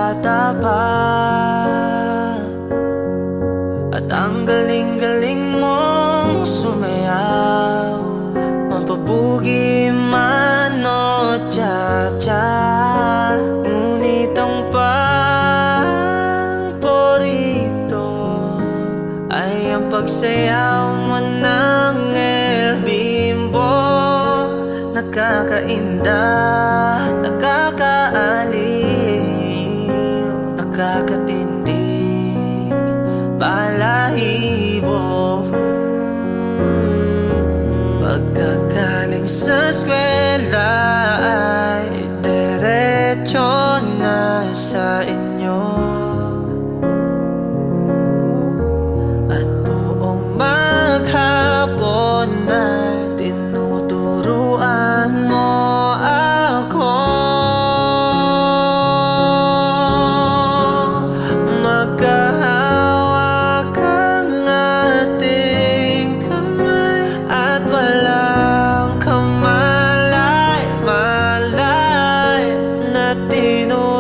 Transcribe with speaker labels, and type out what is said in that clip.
Speaker 1: bata pa. At ang galing-galing mong sumayaw, mapabugi man o cha-cha. Ngunit ang paborito ay ang pagsayaw mo ng El Bimbo. Nakakainda, nakakaaliw, nakakatindig, balahibo. Pagkagaling sa eskwela ay diretso na sa inyo, at buong maghapon ay tinuturuan mo ako. Magkahawak ang ating kamay at walang kamalay-malay na tinulungan